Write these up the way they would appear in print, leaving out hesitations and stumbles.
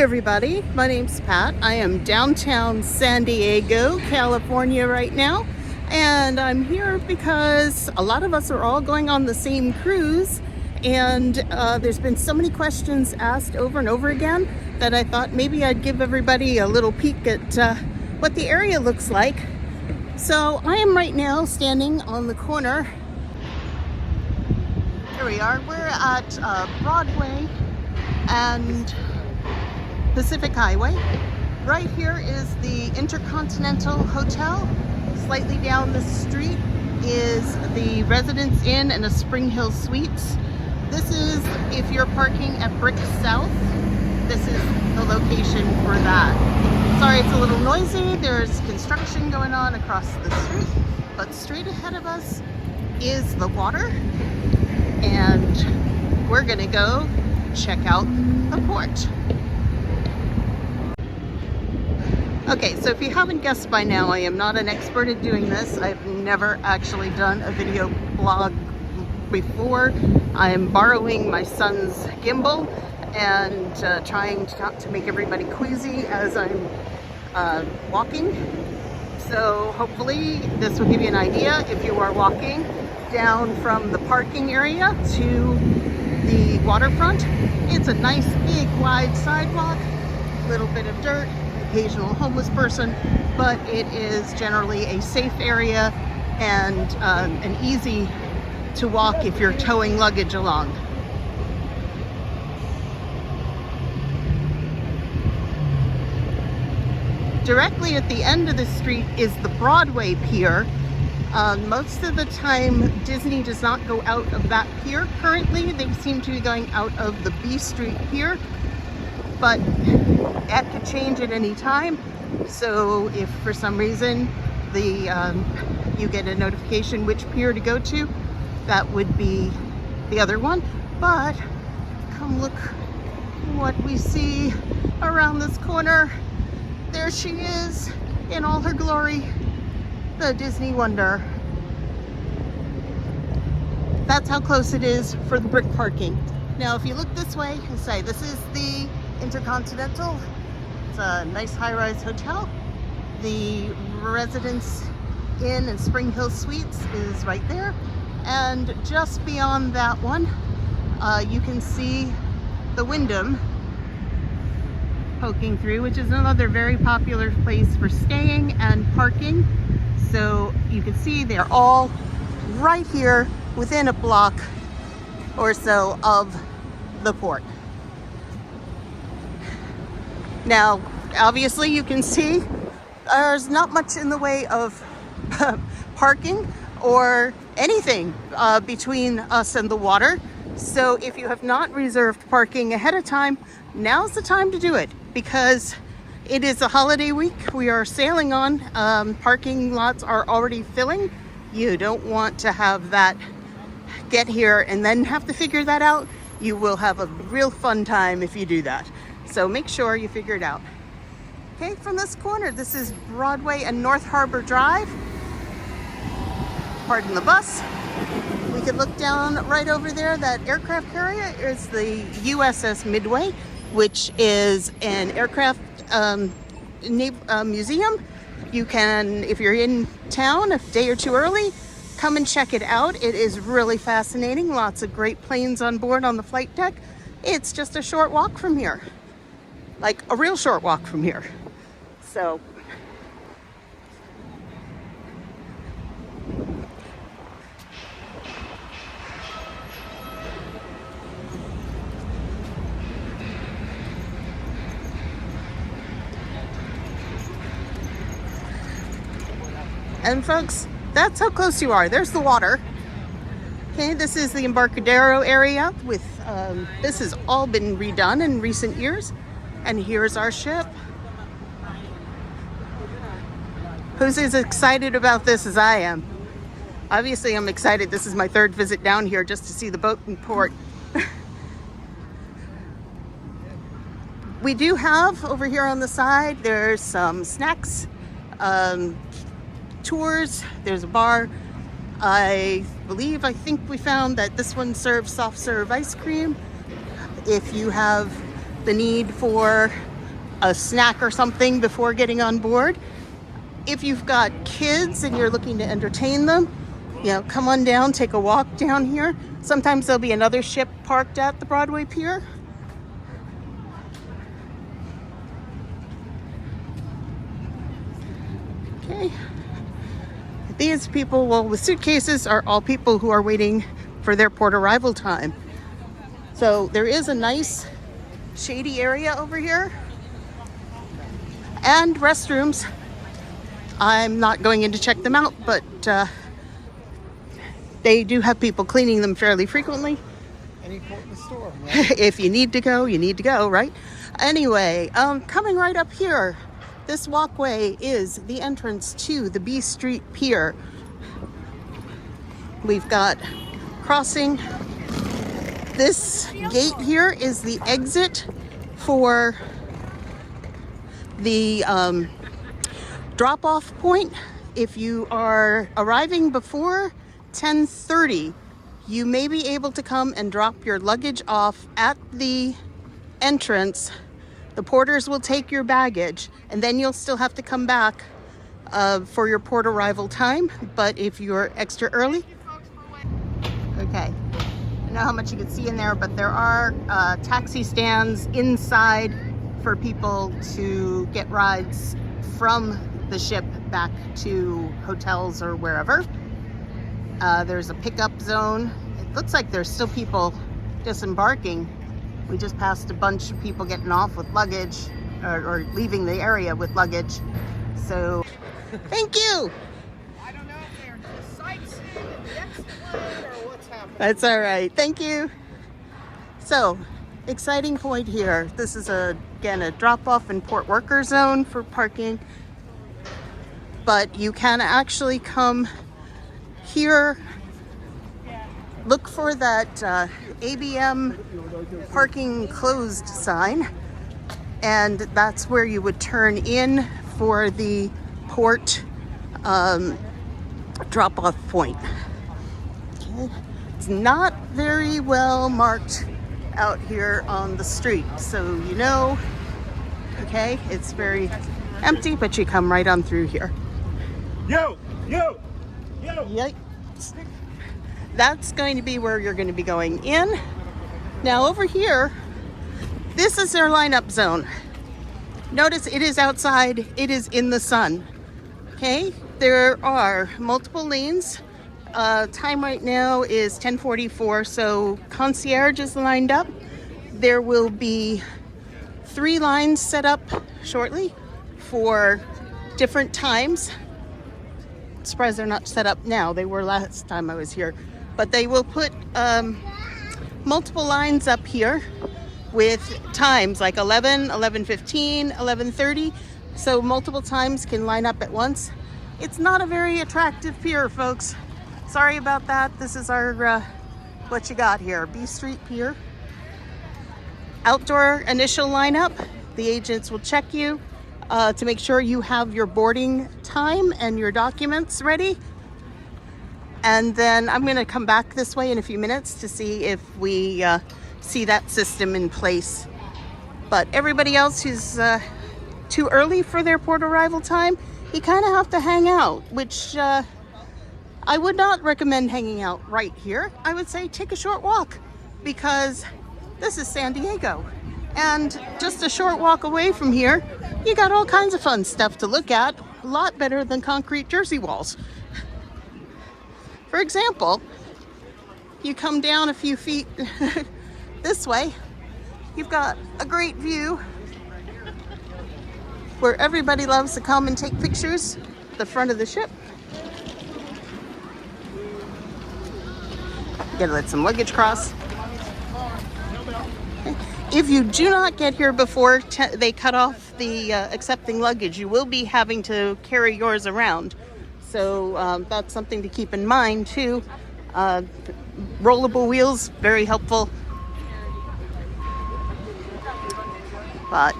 everybody, my name's Pat. I am downtown San Diego, California right now, and I'm here because a lot of us are all going on the same cruise, and there's been so many questions asked over and over again that I thought maybe I'd give everybody a little peek at what the area looks like. So I am right now standing on the corner. Here we are. We're at Broadway and Pacific Highway. Right here is the Intercontinental Hotel. Slightly down the street is the Residence Inn and a Springhill Suites. This is if you're parking at Brick South. This is the location for that. Sorry, it's a little noisy. There's construction going on across the street, but straight ahead of us is the water, and we're gonna go check out the port. Okay, so if you haven't guessed by now, I am not an expert at doing this. I've never actually done a video blog before. I am borrowing my son's gimbal and trying not to make everybody queasy as I'm walking. So hopefully this will give you an idea if you are walking down from the parking area to the waterfront. It's a nice big wide sidewalk, little bit of dirt, occasional homeless person, but it is generally a safe area and easy to walk if you're towing luggage along. Directly at the end of the street is the Broadway Pier. Most of the time Disney does not go out of that pier. Currently they seem to be going out of the B Street Pier, but that could change at any time. So if for some reason you get a notification which pier to go to, that would be the other one. But come look what we see around this corner. There she is in all her glory, the Disney Wonder. That's how close it is for the brick parking. Now if you look this way and say, this is the Intercontinental. It's a nice high-rise hotel. The Residence Inn and Springhill Suites is right there. And just beyond that one, you can see the Wyndham poking through, which is another very popular place for staying and parking. So you can see they're all right here within a block or so of the port. Now, obviously you can see there's not much in the way of parking or anything between us and the water. So if you have not reserved parking ahead of time, now's the time to do it, because it is a holiday week we are sailing on. Parking lots are already filling. You don't want to have that get here and then have to figure that out. You will have a real fun time if you do that. So make sure you figure it out. Okay, from this corner, this is Broadway and North Harbor Drive. Pardon the bus. We could look down right over there. That aircraft carrier is the U.S.S. Midway, which is an aircraft museum. You can, if you're in town a day or two early, come and check it out. It is really fascinating. Lots of great planes on board on the flight deck. It's just a short walk from here. Like a real short walk from here. So and folks, that's how close you are. There's the water. Okay, this is the Embarcadero area with this has all been redone in recent years. And here's our ship. Who's as excited about this as I am? Obviously, I'm excited. This is my third visit down here just to see the boat in port. We do have over here on the side, there's some snacks, tours, there's a bar. I think we found that this one serves soft serve ice cream. If you have the need for a snack or something before getting on board. If you've got kids and you're looking to entertain them, come on down, take a walk down here. Sometimes there'll be another ship parked at the Broadway Pier. Okay. These people, well, with suitcases, are all people who are waiting for their port arrival time. So there is a nice shady area over here and restrooms. I'm not going in to check them out, but they do have people cleaning them fairly frequently. Any port in the store, right? If you need to go, right? Anyway, coming right up here, this walkway is the entrance to the B Street Pier. We've got crossing. This gate here is the exit for the drop-off point. If you are arriving before 10:30, you may be able to come and drop your luggage off at the entrance. The porters will take your baggage, and then you'll still have to come back for your port arrival time. But if you're extra early, okay. I don't know how much you can see in there, but there are taxi stands inside for people to get rides from the ship back to hotels or wherever. There's a pickup zone. It looks like there's still people disembarking. We just passed a bunch of people getting off with luggage or leaving the area with luggage. So, thank you. I don't know if they're just sightseeing and the explain or what's happening. That's all right. Thank you. So, exciting point here. This is again a drop-off and port worker zone for parking. But you can actually come here, look for that ABM parking closed sign, and that's where you would turn in for the port drop-off point. Okay. It's not very well marked out here on the street, so okay, it's very empty, but you come right on through here. Yo! Yikes. That's going to be where you're going to be going in. Now over here, this is their lineup zone. Notice it is outside, it is in the sun. Okay, there are multiple lanes. Time right now is 10:44, so concierge is lined up. There will be 3 lines set up shortly for different times. Surprised they're not set up now. They were last time I was here. But they will put multiple lines up here with times like 11, 11:15, 11:30. So multiple times can line up at once. It's not a very attractive pier, folks. Sorry about that. This is our what you got here, B Street Pier. Outdoor initial lineup. The agents will check you to make sure you have your boarding time and your documents ready. And then I'm going to come back this way in a few minutes to see if we see that system in place. But everybody else who's too early for their port arrival time, you kind of have to hang out, which I would not recommend hanging out right here. I would say take a short walk, because this is San Diego. And just a short walk away from here, you got all kinds of fun stuff to look at, a lot better than concrete Jersey walls. For example, you come down a few feet this way, you've got a great view where everybody loves to come and take pictures at the front of the ship. You gotta let some luggage cross. Okay. If you do not get here before they cut off the accepting luggage, you will be having to carry yours around. So that's something to keep in mind too. Rollable wheels, very helpful. But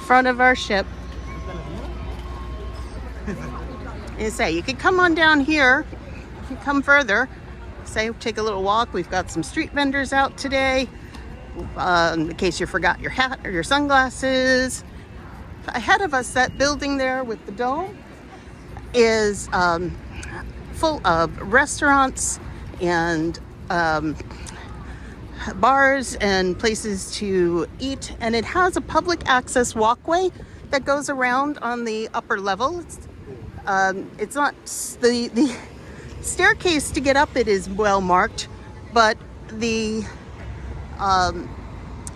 front of our ship, you could come on down here. If you come further, take a little walk. We've got some street vendors out today. in case you forgot your hat or your sunglasses. Ahead of us, that building there with the dome is full of restaurants and bars and places to eat, and it has a public access walkway that goes around on the upper level. It's not the staircase to get up it is well marked, but the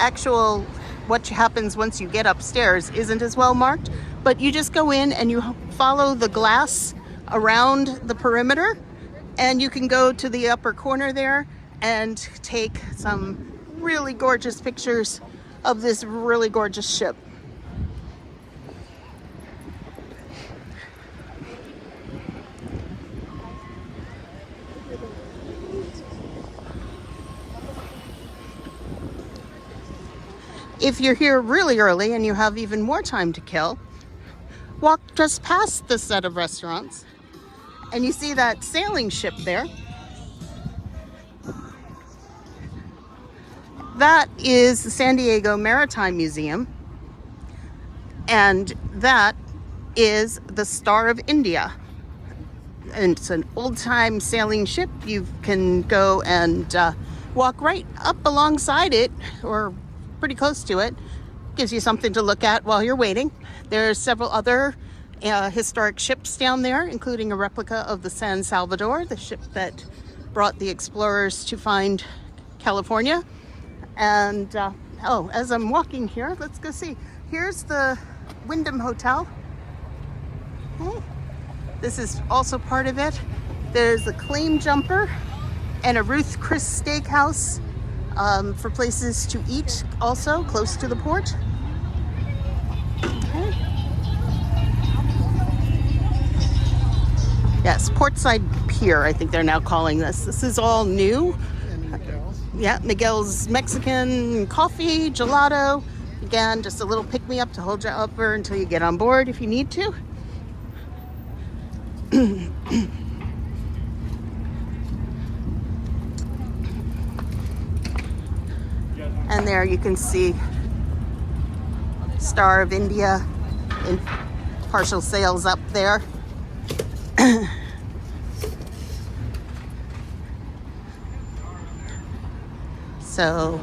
actual what happens once you get upstairs isn't as well marked. But you just go in and you follow the glass around the perimeter, and you can go to the upper corner there and take some really gorgeous pictures of this really gorgeous ship. If you're here really early and you have even more time to kill, walk just past this set of restaurants and you see that sailing ship there. That is the San Diego Maritime Museum, and that is the Star of India. And it's an old-time sailing ship. You can go and walk right up alongside it, or pretty close to it. Gives you something to look at while you're waiting. There's several other historic ships down there, including a replica of the San Salvador, the ship that brought the explorers to find California. And as I'm walking here, let's go see. Here's the Wyndham Hotel. Okay. This is also part of it. There's a Claim Jumper and a Ruth Chris Steakhouse for places to eat, also close to the port. Okay. Yes, Portside Pier, I think they're now calling this. This is all new. Yeah, Miguel's Mexican coffee, gelato. Again, just a little pick-me-up to hold you up until you get on board if you need to. And there you can see Star of India in partial sails up there. So,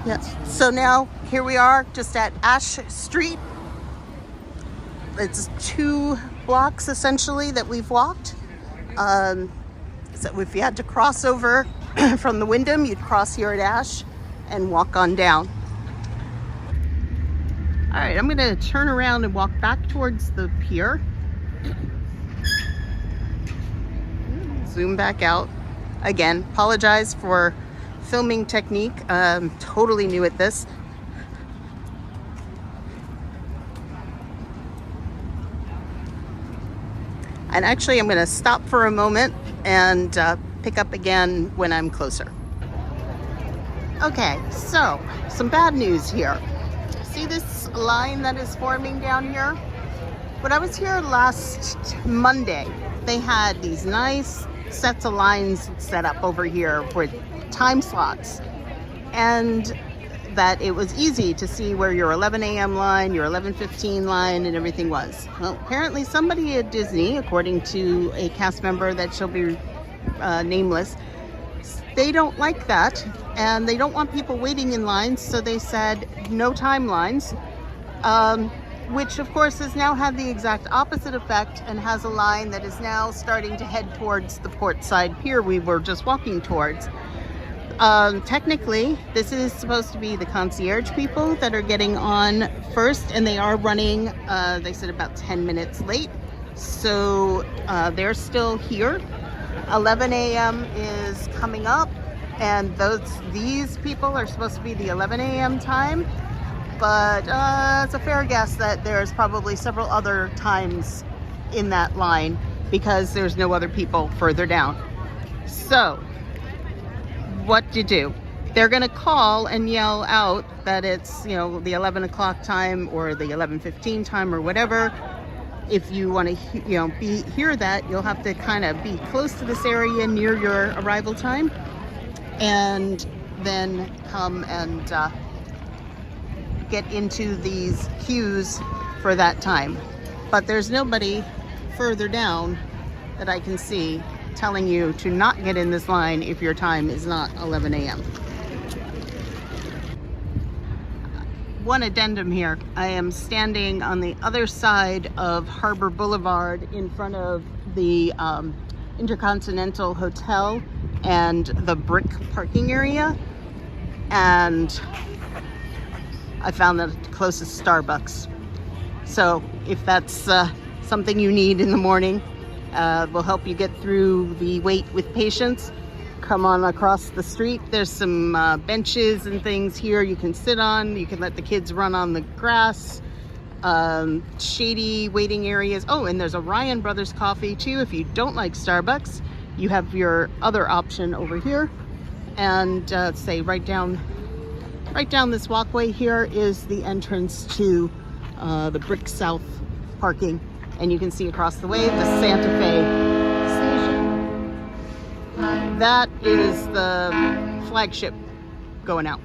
yeah. So now here we are just at Ash Street. It's 2 blocks essentially that we've walked. So if you had to cross over from the Wyndham, you'd cross here at Ash and walk on down. All right, I'm gonna turn around and walk back towards the pier. Zoom back out. Again, apologize for filming technique. Totally new at this. And actually, I'm going to stop for a moment and pick up again when I'm closer. Okay, so some bad news here. See this line that is forming down here? When I was here last Monday, they had these nice sets of lines set up over here with time slots, and that it was easy to see where your 11 a.m. line, your 11:15 line, and everything was. Well, apparently somebody at Disney, according to a cast member that shall be nameless, they don't like that, and they don't want people waiting in lines, so they said no timelines, which of course has now had the exact opposite effect and has a line that is now starting to head towards the Portside Pier we were just walking towards. Technically, this is supposed to be the concierge people that are getting on first, and they are running, they said about 10 minutes late. So they're still here. 11 a.m. is coming up, and these people are supposed to be the 11 a.m. time. But it's a fair guess that there's probably several other times in that line because there's no other people further down. So what to do? They're going to call and yell out that it's, the 11 o'clock time or the 11:15 time or whatever. If you want to, hear that, you'll have to kind of be close to this area near your arrival time. And then come and get into these queues for that time. But there's nobody further down that I can see telling you to not get in this line if your time is not 11 a.m. One addendum here. I am standing on the other side of Harbor Boulevard in front of the Intercontinental Hotel and the brick parking area, and I found the closest Starbucks. So if that's something you need in the morning, will help you get through the wait with patience, come on across the street. There's some benches and things here you can sit on. You can let the kids run on the grass. Shady waiting areas. Oh, and there's a Ryan Brothers coffee too. If you don't like Starbucks, you have your other option over here. And say right down this walkway here is the entrance to the Brick South parking. And you can see across the way the Santa Fe station. That is the flagship going out.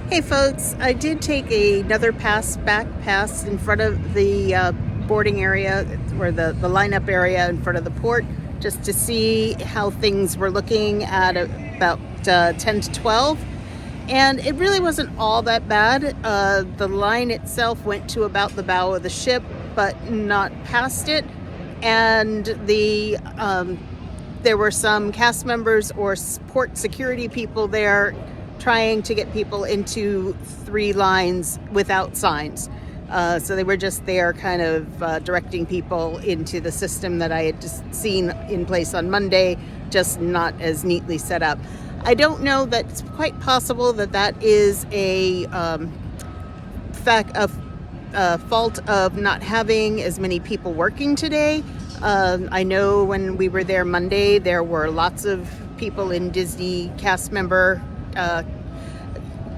Hey folks, I did take another back pass in front of the boarding area, or the lineup area in front of the port, just to see how things were looking at about 10 to 12. And it really wasn't all that bad. The line itself went to about the bow of the ship, but not past it. And there were some cast members or port security people there trying to get people into 3 lines without signs. So they were just there kind of directing people into the system that I had just seen in place on Monday, just not as neatly set up. I don't know, that it's quite possible that is a fault of not having as many people working today. I know when we were there Monday, there were lots of people in Disney cast member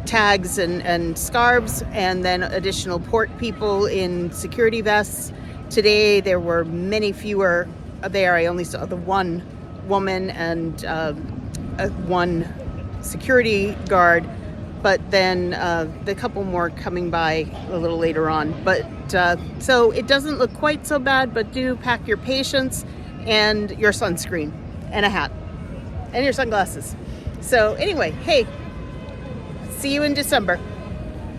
tags and scarves, and then additional port people in security vests. Today there were many fewer there. I only saw the one woman and one security guard, but then the couple more coming by a little later on. But so it doesn't look quite so bad, but do pack your patience and your sunscreen and a hat and your sunglasses. So anyway, hey, see you in December.